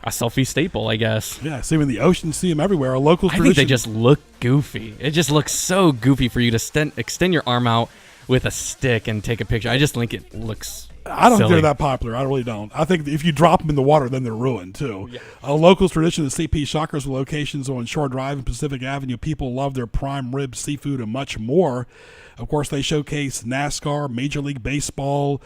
selfie staple, I guess. Yeah, see them in the ocean, see them everywhere. A local tradition. I think they just look goofy. It just looks so goofy for you to extend your arm out with a stick and take a picture. I just think it looks I don't silly. think they're that popular. I really don't. I think if you drop them in the water, then they're ruined, too. Yeah. A local tradition, the CP Shockers with locations on Shore Drive and Pacific Avenue. People love their prime rib, seafood, and much more. Of course, they showcase NASCAR, Major League Baseball,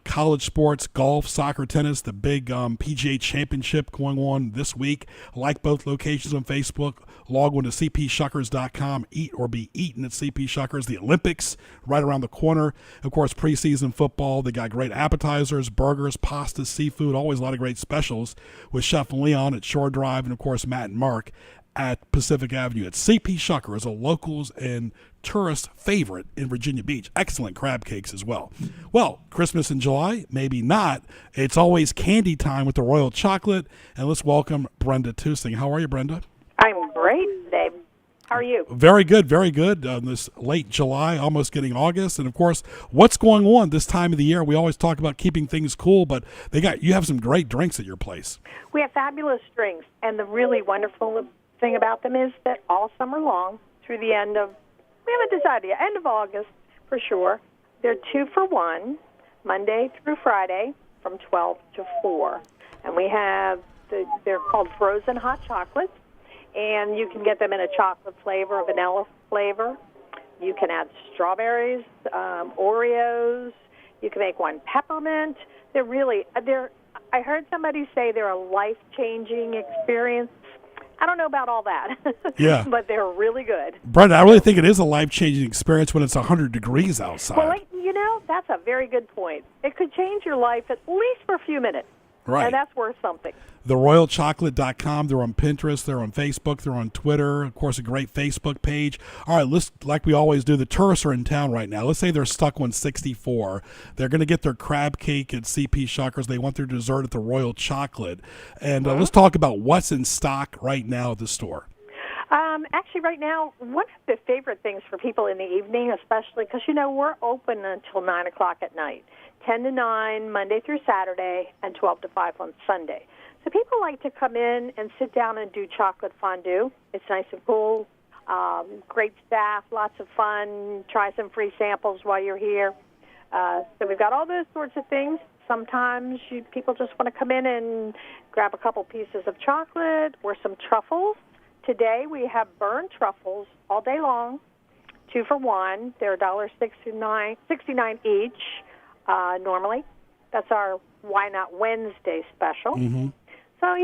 college sports, golf, soccer, tennis, the big PGA Championship going on this week. Like both locations on Facebook. Log on to cpshuckers.com. Eat or be eaten at CP Shuckers. The Olympics right around the corner. Of course, preseason football. They got great appetizers, burgers, pastas, seafood. Always a lot of great specials with Chef Leon at Shore Drive and, of course, Matt and Mark at Pacific Avenue. At CP Shuckers, a locals and tourist favorite in Virginia Beach. Excellent crab cakes as well. Well, Christmas in July? Maybe not. It's always candy time with the Royal Chocolate. And let's welcome Brenda Tusing. How are you, Brenda? I'm great, Dave. How are you? Very good, very good. This late July, almost getting August. And, of course, what's going on this time of the year? We always talk about keeping things cool, but you have some great drinks at your place. We have fabulous drinks, and the really wonderful thing about them is that all summer long through the end of, we haven't decided yet, end of August for sure, they're 2 for $1, Monday through Friday from 12 to 4. And we have, they're called frozen hot chocolates. And you can get them in a chocolate flavor, a vanilla flavor. You can add strawberries, Oreos. You can make one peppermint. I heard somebody say they're a life-changing experience. I don't know about all that. Yeah. But they're really good. Brenda, I really think it is a life-changing experience when it's 100 degrees outside. Well, that's a very good point. It could change your life at least for a few minutes. Right. And that's worth something. TheRoyalChocolate.com. They're on Pinterest. They're on Facebook. They're on Twitter. Of course, a great Facebook page. All right, let's, like we always do, the tourists are in town right now. Let's say they're stuck on 64. They're going to get their crab cake at CP Shuckers. They want their dessert at the Royal Chocolate. And let's talk about what's in stock right now at the store. Actually, right now, one of the favorite things for people in the evening, especially because, we're open until 9 o'clock at night, 10 to 9, Monday through Saturday, and 12 to 5 on Sunday. So people like to come in and sit down and do chocolate fondue. It's nice and cool, great staff, lots of fun, try some free samples while you're here. So we've got all those sorts of things. Sometimes people just want to come in and grab a couple pieces of chocolate or some truffles. Today we have burned truffles all day long, 2 for $1. They're $1.69 each normally. That's our Why Not Wednesday special. Mm-hmm. So,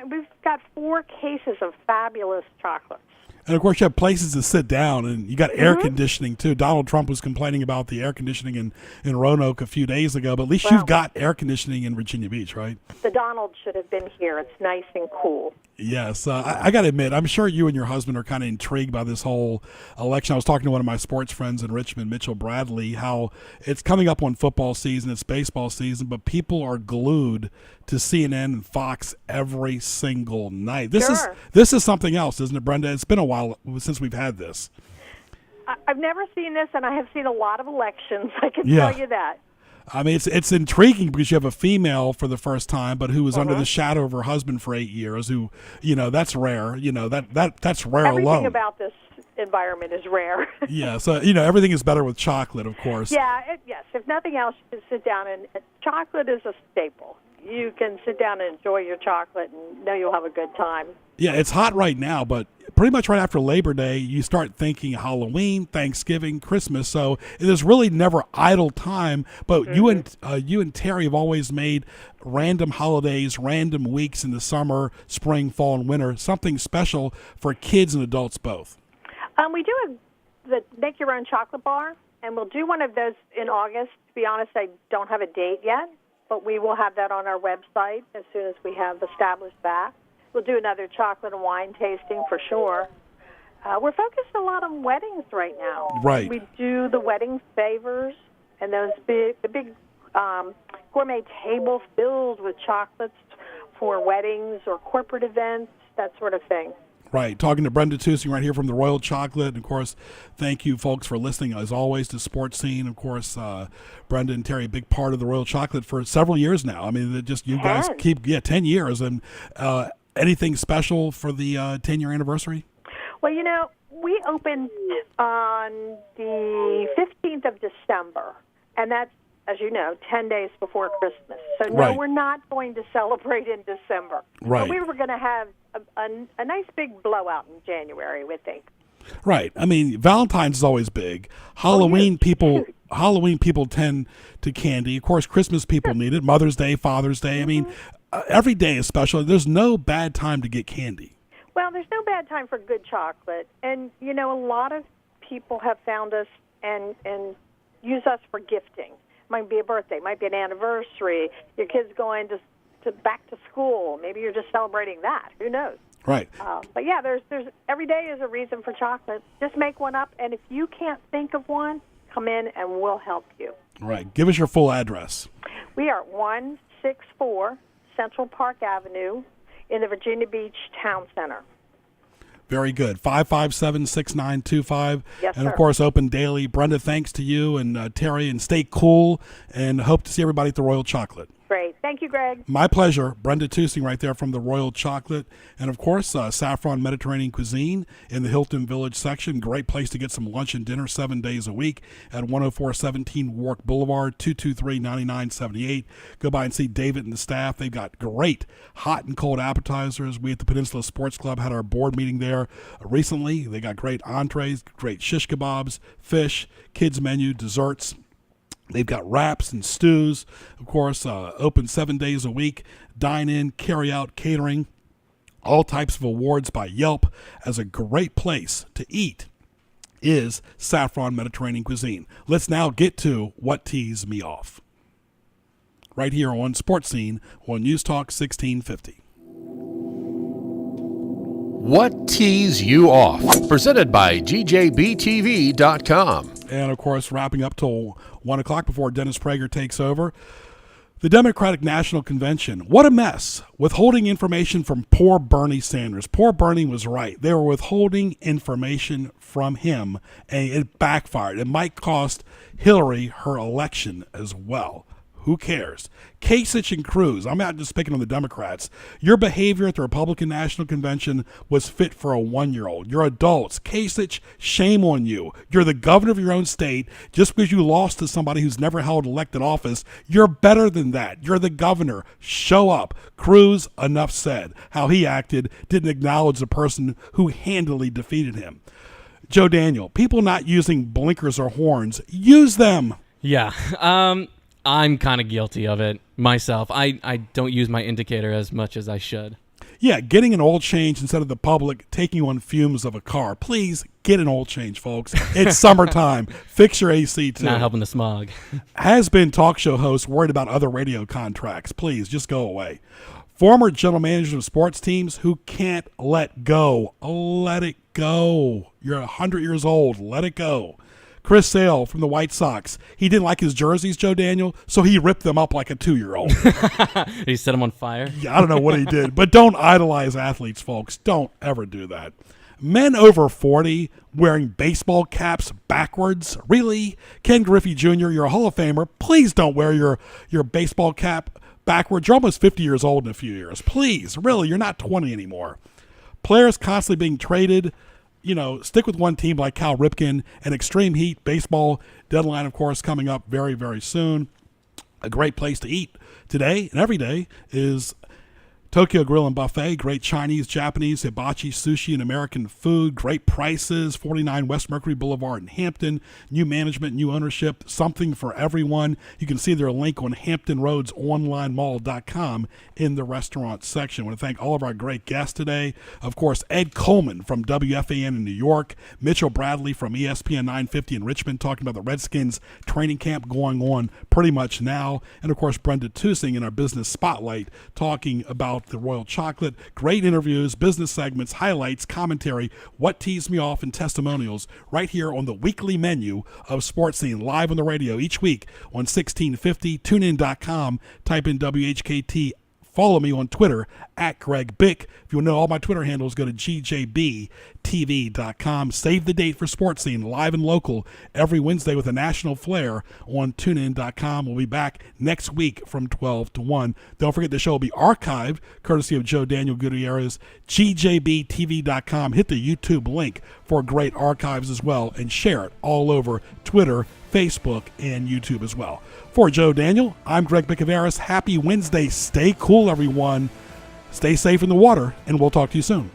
we've got 4 cases of fabulous chocolates. And, of course, you have places to sit down, and you got air conditioning, too. Donald Trump was complaining about the air conditioning in Roanoke a few days ago, but at least you've got air conditioning in Virginia Beach, right? The Donald should have been here. It's nice and cool. Yes. I got to admit, I'm sure you and your husband are kind of intrigued by this whole election. I was talking to one of my sports friends in Richmond, Mitchell Bradley, how it's coming up on football season, it's baseball season, but people are glued to CNN and Fox every single night. This is something else, isn't it, Brenda? It's been a while since we've had this. I've never seen this, and I have seen a lot of elections. I can tell you that. I mean, it's intriguing because you have a female for the first time, but who was under the shadow of her husband for 8 years. Who, that's rare. That's rare Everything alone. about this environment is rare. Yeah, so everything is better with chocolate, of course. Yeah, yes. If nothing else, you can sit down and chocolate is a staple. You can sit down and enjoy your chocolate and know you'll have a good time. Yeah, it's hot right now, but pretty much right after Labor Day, you start thinking Halloween, Thanksgiving, Christmas. So there's really never idle time. But you and Terry have always made random holidays, random weeks in the summer, spring, fall, and winter something special for kids and adults both. We do the make your own chocolate bar, and we'll do one of those in August. To be honest, I don't have a date yet, but we will have that on our website as soon as we have established that. We'll do another chocolate and wine tasting for sure. We're focused a lot on weddings right now. Right. We do the wedding favors and the big gourmet tables filled with chocolates for weddings or corporate events, that sort of thing. Right. Talking to Brenda Tusing right here from the Royal Chocolate. And, of course, thank you, folks, for listening, as always, to Sports Scene. Of course, Brenda and Terry, a big part of the Royal Chocolate for several years now. I mean, guys keep, 10 years. And anything special for the 10-year anniversary? Well, we opened on the 15th of December, and that's, as you know, 10 days before Christmas. So, no, we're not going to celebrate in December. Right. But we were going to have a nice big blowout in January, we think. Right. I mean, Valentine's is always big. Halloween people tend to candy. Of course, Christmas people need it. Mother's Day, Father's Day. I mean, every day is special. There's no bad time to get candy. Well, there's no bad time for good chocolate. And, a lot of people have found us and use us for gifting. Might be a birthday, might be an anniversary, your kid's going to back to school. Maybe you're just celebrating that. Who knows? Right. But yeah, there's every day is a reason for chocolate. Just make one up, and if you can't think of one, come in and we'll help you. Right. Give us your full address. We are at 164 Central Park Avenue in the Virginia Beach Town Center. Very good. 557-6925. Yes, and, sir. of course, open daily. Brenda, thanks to you and Terry, and stay cool, and hope to see everybody at the Royal Chocolate. Great. Thank you, Greg. My pleasure. Brenda Tusing right there from the Royal Chocolate. And, of course, Saffron Mediterranean Cuisine in the Hilton Village section. Great place to get some lunch and dinner 7 days a week at 10417 Warwick Boulevard, 223-9978. Go by and see David and the staff. They've got great hot and cold appetizers. We at the Peninsula Sports Club had our board meeting there recently. They got great entrees, great shish kebabs, fish, kids menu, desserts. They've got wraps and stews, of course, open 7 days a week, dine-in, carry-out, catering. all types of awards by Yelp as a great place to eat is Saffron Mediterranean Cuisine. Let's now get to what teased me off. Right here on Sports Scene on News Talk 1650. What tees you off? Presented by GJBTV.com. And, of course, wrapping up till 1 o'clock before Dennis Prager takes over. The Democratic National Convention. What a mess. Withholding information from poor Bernie Sanders. Poor Bernie was right. They were withholding information from him, and it backfired. It might cost Hillary her election as well. Who cares? Kasich and Cruz, I'm not just picking on the Democrats. Your behavior at the Republican National Convention was fit for a 1-year-old. You're adults. Kasich, shame on you. You're the governor of your own state. Just because you lost to somebody who's never held elected office, you're better than that. You're the governor. Show up. Cruz, enough said. How he acted, didn't acknowledge the person who handily defeated him. Joe Daniel, people not using blinkers or horns, use them. Yeah. I'm kind of guilty of it myself. I don't use my indicator as much as I should. Yeah, getting an oil change instead of the public taking on fumes of a car. Please get an oil change, folks. It's summertime. Fix your AC, too. Not helping the smog. Has-been talk show hosts worried about other radio contracts. Please, just go away. Former general managers of sports teams who can't let go. Let it go. You're 100 years old. Let it go. Chris Sale from the White Sox. He didn't like his jerseys, Joe Daniel, so he ripped them up like a 2-year-old. He set them on fire? Yeah, I don't know what he did, but don't idolize athletes, folks. Don't ever do that. Men over 40 wearing baseball caps backwards? Really? Ken Griffey Jr., you're a Hall of Famer. Please don't wear your baseball cap backwards. You're almost 50 years old in a few years. Please, really, you're not 20 anymore. Players constantly being traded. You know, stick with one team like Cal Ripken. And Extreme Heat baseball deadline, of course, coming up very, very soon. A great place to eat today and every day is Tokyo Grill and Buffet. Great Chinese, Japanese, hibachi, sushi, and American food. Great prices. 49 West Mercury Boulevard in Hampton. New management, new ownership. Something for everyone. You can see their link on HamptonRoadsOnlineMall.com in the restaurant section. I want to thank all of our great guests today. Of course, Ed Coleman from WFAN in New York. Mitchell Bradley from ESPN 950 in Richmond talking about the Redskins training camp going on pretty much now. And, of course, Brenda Tusing in our Business Spotlight talking about the Royal Chocolate. Great interviews, business segments, highlights, commentary, what teased me off, and testimonials right here on the weekly menu of Sports Scene, live on the radio each week on 1650, tunein.com, type in WHKT. Follow me on Twitter at Greg Bick. If you want to know all my Twitter handles, go to GJBTV.com. Save the date for Sports Scene, live and local, every Wednesday with a national flair on tunein.com. We'll be back next week from 12 to 1. Don't forget the show will be archived, courtesy of Joe Daniel Gutierrez. GJBTV.com. Hit the YouTube link for great archives as well, and share it all over Twitter, Facebook, and YouTube as well. For Joe Daniel, I'm Greg Bicouvaris. Happy Wednesday. Stay cool, everyone. Stay safe in the water, and we'll talk to you soon.